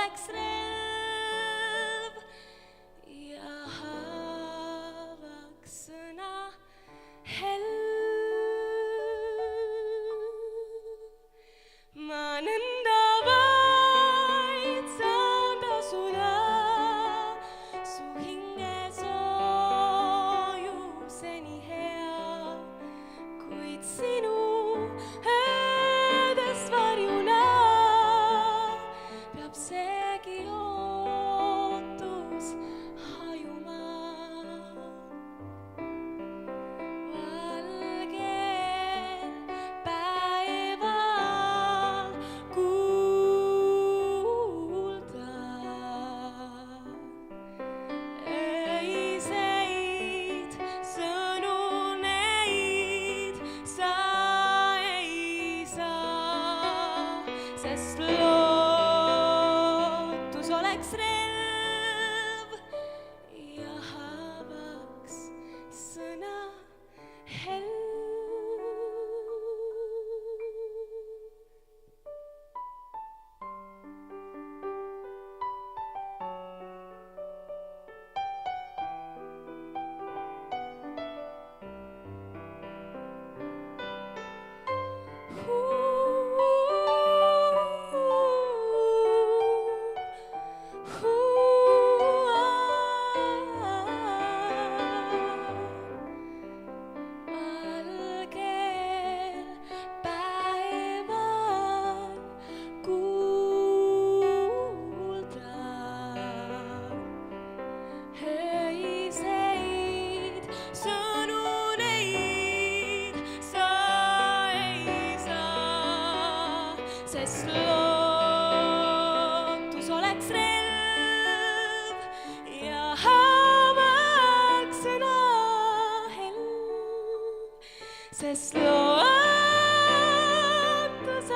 oleks relv ja haavaks sõna hell. Ma nõnda vaid saan tasuda su hinge soojuseni hea, kuid sinu öödes varjuna peab seegi ootus hajuma. Valgel päeval kuulda öiseid sõnu, neid sa ei saa, sest lootus oleks relv ja haavaks sõna hell. Sest lootus oleks relv ja haavaks sõna hell. Sest lootus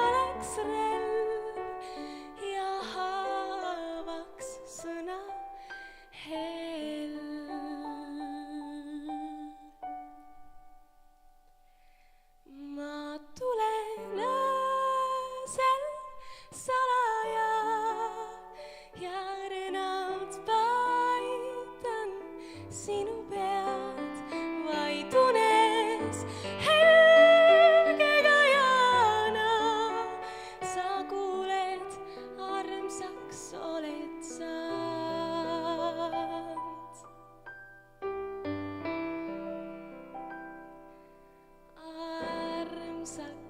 oleks relv ja haavaks sõna hell. Ma tulen salaja ja õrnalt paitan sinu pead, vaid unes helgega jana sa kuuled, armsaks oled saanud. Armsaks